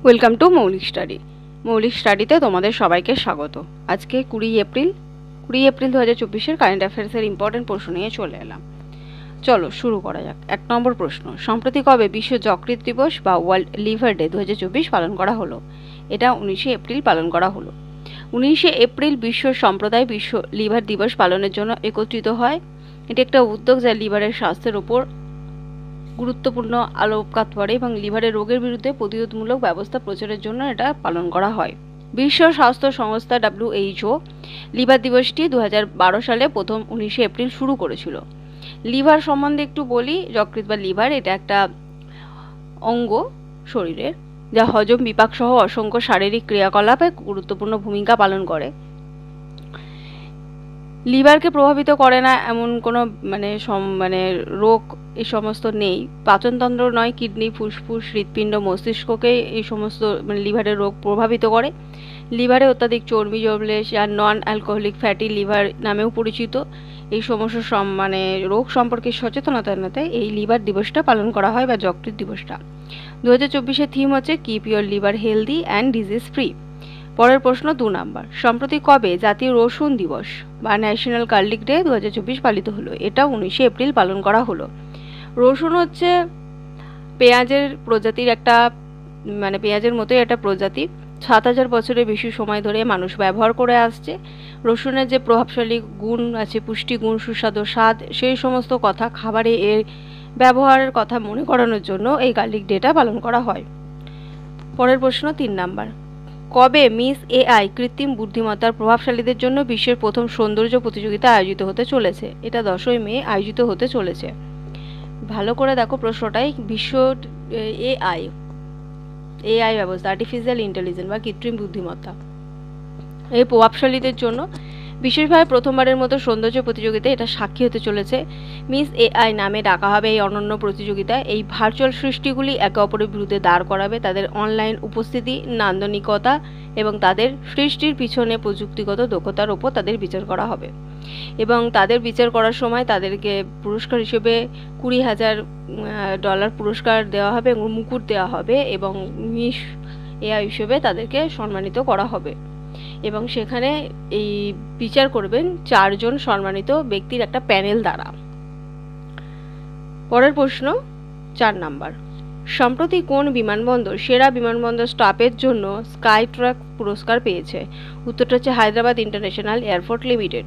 Welcome to মৌলিক study. মৌলিক স্টাডিতে তোমাদের সবাইকে স্বাগত। আজকে 20 এপ্রিল 2024-এর কারেন্ট অ্যাফেয়ার্সের ইম্পর্টেন্ট প্রশ্ন নিয়ে চলে এলাম। চলো শুরু করা যাক। 1 নম্বর প্রশ্ন, সম্প্রতি কবে বিশ্ব যকৃৎ দিবস বা ওয়ার্ল্ড লিভার ডে 2024 পালন করা হলো? এটা 19শে এপ্রিল পালন করা হলো। 19শে এপ্রিল বিশ্ব সম্প্রদায় বিশ্ব লিভার দিবস পালনের জন্য একত্রিত হয়। এটি একটা উদ্যোগ যা লিভারের স্বাস্থ্যের উপর গুরুত্বপূর্ণ আলোকপাত করে এবং লিভারের রোগের বিরুদ্ধে প্রতিরোধমূলক ব্যবস্থা প্রচারের জন্য এটা পালন করা হয়। বিশ্ব স্বাস্থ্য সংস্থা WHO লিভার দিবসটি 2012 সালে প্রথম 19শে এপ্রিল শুরু করেছিল। লিভার সম্বন্ধে একটু বলি। যকৃৎ বা লিভার এটা একটা অঙ্গ শরীরের যা হজম, বিপাক সহ অসংখ্য শারীরিক ক্রিয়াকলাপে গুরুত্বপূর্ণ ভূমিকা পালন করে। লিভারকে প্রভাবিত করে না এমন কোনো রোগ এই সমস্ত নেই। পাচনতন্ত্র নয়, কিডনি, ফুসফুস, হৃৎপিণ্ড, মস্তিষ্ককে এই সমস্ত লিভারের রোগ প্রভাবিত করে। লিভারে অত্যাধিক চর্বি জমলে যা নন অ্যালকোহলিক ফ্যাটি লিভার নামেও পরিচিত। এই সমস্ত রোগ সম্পর্কে সচেতনতা আনতে এই লিভার দিবসটা পালন করা হয় বা যকৃৎ দিবসটা। 2024-এর থিম হচ্ছে keep your liver healthy and disease free. পরের প্রশ্ন 2 নাম্বার, সম্প্রতি কবে জাতীয় রসুন দিবস বা ন্যাশনাল গার্লিক ডে 2024 পালিত হলো? এটা 19শে এপ্রিল পালন করা হলো। রসুন হচ্ছে পেঁয়াজের প্রজাতির একটা পেঁয়াজের মতোই একটা প্রজাতি। 7000 বছরের বেশি সময় ধরে মানুষ ব্যবহার করে আসছে। রসুনের যে প্রভাবশালী গুণ আছে, পুষ্টিগুণ, সুস্বাদু স্বাদ, সেই সমস্ত কথা খাবারে এর ব্যবহারের কথা মনে করানোর জন্য এই গার্লিক ডেটা পালন করা হয়। পরের প্রশ্ন 3 নাম্বার, কবে মিস AI কৃত্রিম বুদ্ধিমত্তার প্রভাবশালীদের জন্য বিশ্বের প্রথম সৌন্দর্য প্রতিযোগিতা আয়োজিত হতে চলেছে? এটা 10ই মে আয়োজিত হতে চলেছে। ভালো করে দেখো প্রশ্নটাই। বিশ্ব AI ব্যবস্থা, আর্টিফিশিয়াল ইন্টেলিজেন্স বা কৃত্রিম বুদ্ধিমত্তা, এই প্রভাবশালীদের জন্য বিশেষভাবে প্রথমবারের মতো সৌন্দর্য প্রতিযোগিতায় এটা সাক্ষী হতে চলেছে। মিস AI নামে ডাকা হবে এই অনন্য প্রতিযোগিতায়। এই ভার্চুয়াল সৃষ্টিগুলি একে অপরের বিরুদ্ধে দাঁড় করাবে তাদের অনলাইন উপস্থিতি, নান্দনিকতা এবং তাদের সৃষ্টির পিছনে প্রযুক্তিগত দক্ষতার ওপর তাদের বিচার করা হবে। এবং তাদের বিচার করার সময় তাদেরকে পুরস্কার হিসেবে $20,000 পুরস্কার দেওয়া হবে এবং মুকুট দেওয়া হবে এবং মিস AI হিসেবে তাদেরকে সম্মানিত করা হবে। এবং সেখানে এই বিচার করবেন 4 জন সম্মানিত ব্যক্তির একটা প্যানেল দ্বারা। পরের প্রশ্ন 4 নাম্বার, সম্প্রতি কোন বিমানবন্দর সেরা বিমানবন্দর স্টাফের জন্য স্কাইট্রাক পুরস্কার পেয়েছে? উত্তরটা হচ্ছে Hyderabad international airport limited.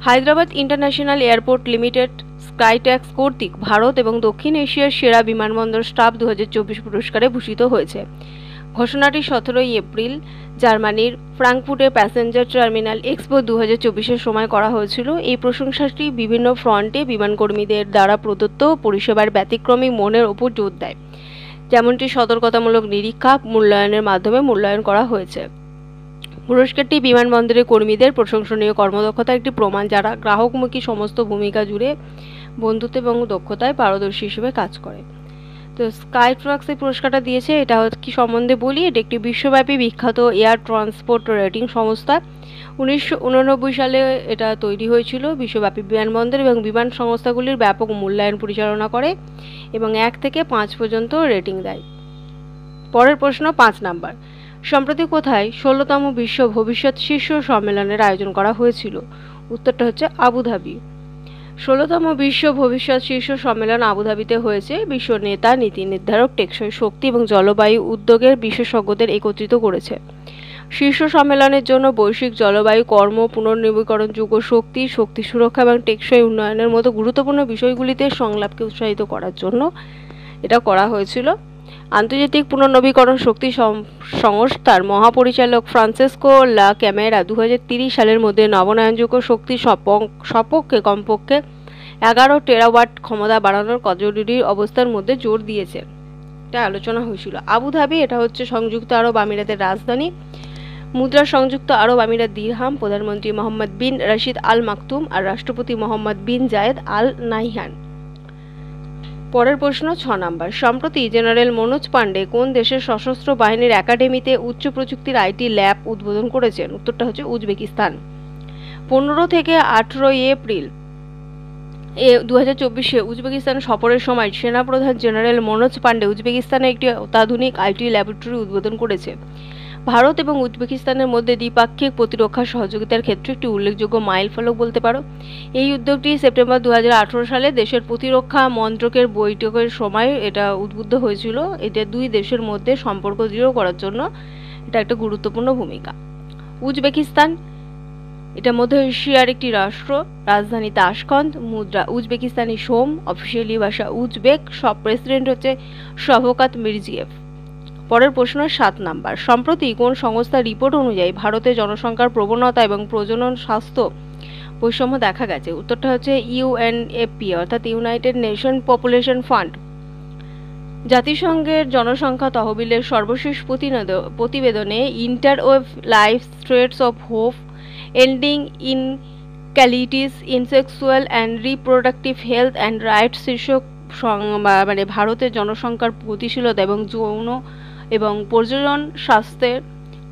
Hyderabad international airport limited Skytrax কর্তৃক ভারত এবং দক্ষিণ এশিয়ার সেরা বিমানবন্দর স্টাফ 2024 পুরস্কারে ভূষিত হয়েছে। ঘোষণাটি 17ই এপ্রিল জার্মানির ফ্রাঙ্কফুর্টের প্যাসেঞ্জার টার্মিনাল এক্সপো 2024-এর সময় করা হয়েছিল। এই প্রশংসাটি বিভিন্ন ফ্রন্টে বিমানকর্মীদের দ্বারা প্রদত্ত পরিষেবার ব্যতিক্রমী মনের ওপর জোর দেয়, যেমনটি সতর্কতামূলক নিরীক্ষা মূল্যায়নের মাধ্যমে মূল্যায়ন করা হয়েছে। পুরস্কারটি বিমানবন্দরের কর্মীদের প্রশংসনীয় কর্মদক্ষতার একটি প্রমাণ, যারা গ্রাহকমুখী সমস্ত ভূমিকা জুড়ে বন্ধুত্ব এবং দক্ষতায় পারদর্শী হিসেবে কাজ করে। তো স্কাইট্রাক্স এই পুরস্কারটা দিয়েছে। এটা কি সম্বন্ধে বলি, এটি একটি বিশ্বব্যাপী বিখ্যাত এয়ার ট্রান্সপোর্ট রেটিং সংস্থা। 1989 সালে এটা তৈরি হয়েছিল। বিশ্বব্যাপী বিমানবন্দর এবং বিমান সংস্থাগুলির ব্যাপক মূল্যায়ন পরিচালনা করে এবং 1 থেকে 5 পর্যন্ত রেটিং দেয়। পরের প্রশ্ন 5 নাম্বার, সম্প্রতি কোথায় 16তম বিশ্ব ভবিষ্যৎ শীর্ষ সম্মেলনের আয়োজন করা হয়েছিল? উত্তরটা হচ্ছে আবুধাবি। 16তম বিশ্ব ভবিষ্যৎ শীর্ষ সম্মেলন আবুধাবিতে হয়েছে। বিশ্ব নেতা, নীতি নির্ধারক, টেকসই শক্তি এবং জলবায়ু উদ্যোগের বিশেষজ্ঞদের একত্রিত করেছে। শীর্ষ সম্মেলনের জন্য বৈশ্বিক জলবায়ু, কর্ম, পুনর্নবীকরণযোগ্য শক্তি, শক্তি সুরক্ষা এবং টেকসই উন্নয়নের মতো গুরুত্বপূর্ণ বিষয়গুলিতে সংলাপকে উৎসাহিত করার জন্য এটা করা হয়েছিল। আন্তর্জাতিক পুনর্নবীকরণ শক্তি সংস্থার মহাপরিচালক ফ্রান্সেসকো লা ক্যামেরা 2030 সালের মধ্যে নবনয়নযোগ্য শক্তি সপক্ষে কমপক্ষে 11 টেরাওয়াট ক্ষমতা বাড়ানোর জরুরি অবস্থার মধ্যে জোর দিয়েছে। এটা আলোচনা হয়েছিল। আবুধাবি এটা হচ্ছে সংযুক্ত আরব আমিরাতের রাজধানী। মুদ্রা সংযুক্ত আরব আমিরাত দিরহাম। প্রধানমন্ত্রী মোহাম্মদ বিন রশিদ আল মাকতুম আর রাষ্ট্রপতি মোহাম্মদ বিন জায়েদ আল নাহিয়ান। পরের প্রশ্ন 6 নাম্বার, সম্প্রতি জেনারেল মনোজ পান্ডে কোন দেশের সশস্ত্র বাহিনীর একাডেমিতে উচ্চ প্রযুক্তির IT ল্যাব উদ্বোধন করেছেন? উত্তরটা হচ্ছে উজবেকিস্তান। 15 থেকে 18 এপ্রিল 2024 উজবেকিস্তান সফরের সময় সেনাপ্রধান জেনারেল মনোজ পান্ডে উজবেকিস্তানে একটি অত্যাধুনিক আইটি ল্যাবরেটরি উদ্বোধন করেছে। ভারত এবং উজবেকিস্তানের মধ্যে দ্বিপাক্ষিক প্রতিরক্ষা সহযোগিতার ক্ষেত্রে একটি উল্লেখযোগ্য মাইলফলক বলতে পারো। এই উদ্যোগটি সেপ্টেম্বর 2018 সালে দেশের প্রতিরক্ষা মন্ত্রকের বৈঠকের সময় এটা উদ্বুদ্ধ হয়েছিল। এটা দুই দেশের মধ্যে সম্পর্ক দৃঢ় করার জন্য এটা একটা গুরুত্বপূর্ণ ভূমিকা। উজবেকিস্তান এটা মধ্য এশিয়ার একটি রাষ্ট্র। রাজধানী তাশকন্দ, মুদ্রা উজবেকিস্তানি সোম, অফিসিয়ালি ভাষা উজবেক, সব প্রেসিডেন্ট হচ্ছে শভকাত মির্জিয়েভ। পরের প্রশ্ন 7 নাম্বার। সম্প্রতি কোন সংস্থার রিপোর্ট অনুযায়ী ভারতে জনসংখ্যার প্রবণতা এবং প্রজনন স্বাস্থ্য বৈষম্য দেখা গেছে? উত্তরটা হচ্ছে ইউএনএফপি অর্থাৎ ইউনাইটেড নেশন পপুলেশন ফান্ড। জাতিসংঘের জনসংখ্যা তহবিলের সর্বশেষ প্রতিবেদনে interwoven life threads of hope ending inequalities in sexual and reproductive health and rights শীর্ষক ভারতের জনসংখ্যার গতিশীলতা এবং যৌন এবং প্রজনন স্বাস্থ্যের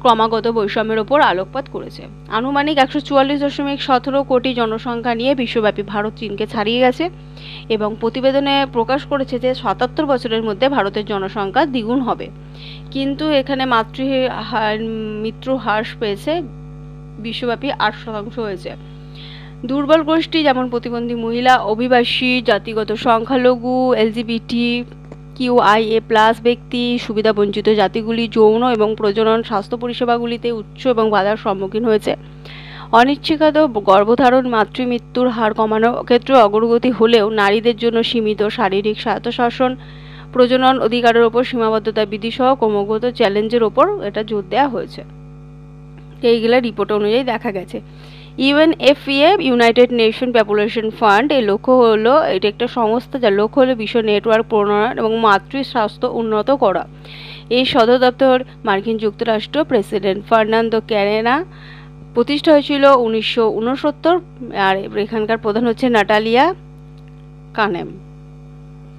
ক্রমাগত বৈষম্যের ওপর আলোকপাত করেছে। আনুমানিক 144.17 কোটি জনসংখ্যা নিয়ে বিশ্বব্যাপী ভারত চীনকে ছাড়িয়ে গেছে এবং প্রতিবেদনে প্রকাশ করেছে যে 77 বছরের মধ্যে ভারতের জনসংখ্যা দ্বিগুণ হবে, কিন্তু এখানে মৃত্যু হ্রাস পেয়েছে, বিশ্বব্যাপী 8% হয়েছে। দুর্বল গোষ্ঠী যেমন প্রতিবন্ধী মহিলা, অভিবাসী, জাতিগত সংখ্যালঘু, এলজিবিটি QIA+ ব্যক্তি, সুবিধাবঞ্চিত জাতিগুলি যৌন এবং প্রজনন স্বাস্থ্য পরিষেবাগুলিতে উচ্চ এবং বাধার সম্মুখীন হয়েছে। অনিচ্ছাকৃত গর্ভধারণ মাতৃমৃত্যুর হার কমানোর ক্ষেত্রে অগ্রগতি হলেও নারীদের জন্য সীমিত শারীরিক স্বায়ত্তশাসন, প্রজনন অধিকারের ওপর সীমাবদ্ধতা বৃদ্ধি সহ ক্রমাগত চ্যালেঞ্জের ওপর এটা জোর দেওয়া হয়েছে। এইগুলা রিপোর্ট অনুযায়ী দেখা গেছে। UNFPA United nation population fund এর লক্ষ্য হলো, এটা একটা সংস্থা যার লক্ষ্য হলো বিশ্ব নেটওয়ার্ক প্রণয়ন এবং মাতৃ স্বাস্থ্য উন্নত করা। এই সদর দপ্তর মার্কিন যুক্তরাষ্ট্র, প্রেসিডেন্ট ফার্নান্দো ক্যারেনা। প্রতিষ্ঠা হয়েছিল 1969 আর এখানকার প্রধান হচ্ছে নাটালিয়া কানেম।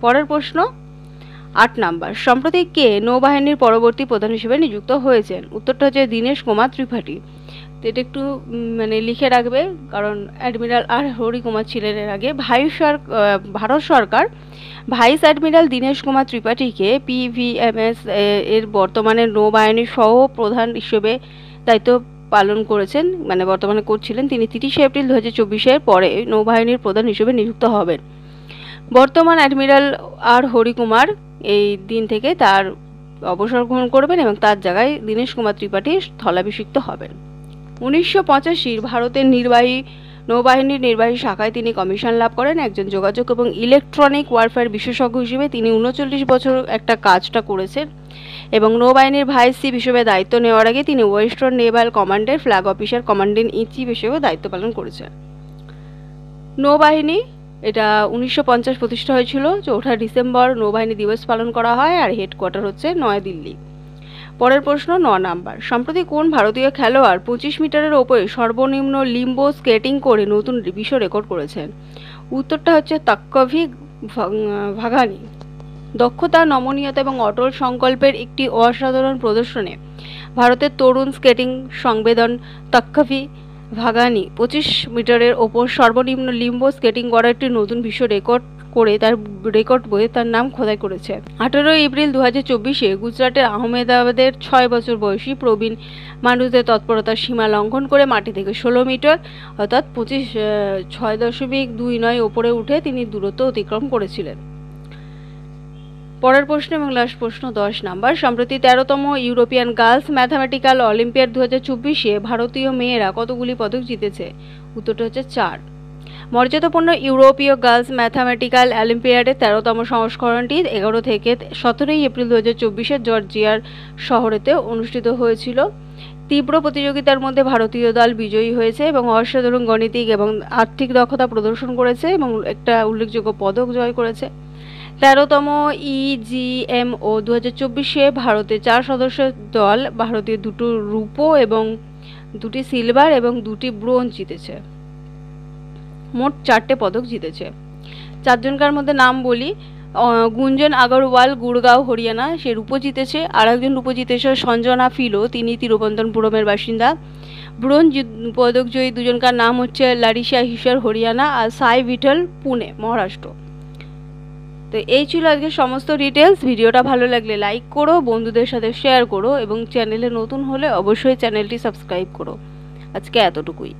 পরের প্রশ্ন 8 নাম্বার। সম্প্রতি কে নৌবাহিনীর পরবর্তী প্রধান হিসেবে নিযুক্ত হয়েছেন? উত্তরটা হচ্ছে দীনেশ কুমার ত্রিপাঠী। এটা একটু লিখে রাখবে, কারণ অ্যাডমিরাল আর হরি কুমার ছিলেন এর আগে। ভারত সরকার ভাইস অ্যাডমিরাল দীনেশ কুমার ত্রিপাঠীকে PVMS এর বর্তমানে নৌবাহিনীর সহ প্রধান হিসেবে দায়িত্ব পালন করেছেন, বর্তমানে করছিলেন। তিনি 30 এপ্রিল 2024 পরে নৌবাহিনীর প্রধান হিসেবে নিযুক্ত হবেন। বর্তমান অ্যাডমিরাল আর হরি কুমার এই দিন থেকে তার অবসর গ্রহণ করবেন এবং তার জায়গায় দীনেশ কুমার ত্রিপাঠী স্থলাভিষিক্ত হবেন। 1985 ভারতের নৌবাহিনীর নির্বাহী শাখায় তিনি কমিশন লাভ করেন। একজন যোগাযোগ এবং ইলেকট্রনিক ওয়ারফেয়ার বিশেষজ্ঞ হিসেবে তিনি 39 বছর একটা কাজটা করেছেন এবং নৌবাহিনীর ভাইস চিফ হিসেবে দায়িত্ব নেওয়ার আগে তিনি ওয়েস্টার্ন নেভাল কমান্ডের flag officer commanding in chief হিসেবে দায়িত্ব পালন করেছেন। নৌবাহিনী এটা 1950 প্রতিষ্ঠা হয়েছিল। 4 ডিসেম্বর নৌবাহিনী দিবস পালন করা হয় আর হেডকোয়ার্টার হচ্ছে নয়াদিল্লি। পরের প্রশ্ন 9 নাম্বার। সম্প্রতি কোন ভারতীয় খেলোয়াড় 25 মিটারের ওপরে সর্বনিম্ন লিম্বো স্কেটিং করে নতুন বিশ্ব রেকর্ড করেছেন? উত্তরটা হচ্ছে তাক্কভি ভাগানি। দক্ষতা, নমনীয়তা এবং অটল সংকল্পের একটি অসাধারণ প্রদর্শনে ভারতের তরুণ স্কেটিং সংবেদন তাক্কভি ভাগানি 25 মিটারের ওপর সর্বনিম্ন লিম্বো স্কেটিং করার একটি নতুন বিশ্ব রেকর্ড করে তার রেকর্ড বইয়ে তার নাম খোদাই করেছে। 18 এপ্রিল 2024 গুজরাটের আহমেদাবাদের 6 বছর বয়সী প্রবীণ মানুষদের তৎপরতার সীমা লঙ্ঘন করে মাটি থেকে 16 মিটার অর্থাৎ 6.29 ওপরে উঠে তিনি দূরত্ব অতিক্রম করেছিলেন। পরের প্রশ্ন এবং লাস্ট প্রশ্ন 10 নাম্বার। সম্প্রতি 13তম ইউরোপিয়ান গার্লস ম্যাথামেটিক্যাল অলিম্পিয়াড 2024 ভারতীয় মেয়েরা কতগুলি পদক জিতেছে? উত্তরটা হচ্ছে 4। মর্যাদাপূর্ণ ইউরোপীয় গার্লস ম্যাথামেটিক্যাল অলিম্পিয়াডের 13তম সংস্করণটি 11 থেকে 17 এপ্রিল 2024 জর্জিয়ার শহরেতে অনুষ্ঠিত হয়েছিল। তীব্র প্রতিযোগিতার মধ্যে ভারতীয় দল বিজয়ী হয়েছে এবং অসাধারণ গণিতিক এবং আর্থিক দক্ষতা প্রদর্শন করেছে এবং একটা উল্লেখযোগ্য পদক জয় করেছে। 13তম EGMO 2024 ভারতের 4 সদস্যের দল ভারতীয় 2টি রূপো এবং 2টি সিলভার এবং 2টি ব্রোঞ্জ জিতেছে। মোট 4টে পদক জিতেছে। 4জনকার মধ্যে নাম বলি। গুঞ্জন আগরওয়াল গুড়গাঁও হরিয়ানা, সে রূপো জিতেছে। আর একজন রূপো জিতেছে সঞ্জনা ফিলো, তিনি তিরুবনন্তপুরমের বাসিন্দা। ব্রোঞ্জ পদকজয়ী দুজনকার নাম হচ্ছে লারিসা হিসার হরিয়ানা আর সাই ভিঠল পুনে মহারাষ্ট্র। তো এই ছিল আজকে সমস্ত ডিটেলস। ভিডিওটা ভালো লাগলে লাইক করো, বন্ধুদের সাথে শেয়ার করো এবং চ্যানেলে নতুন হলে অবশ্যই চ্যানেলটি সাবস্ক্রাইব করো। আজকে এতটুকুই।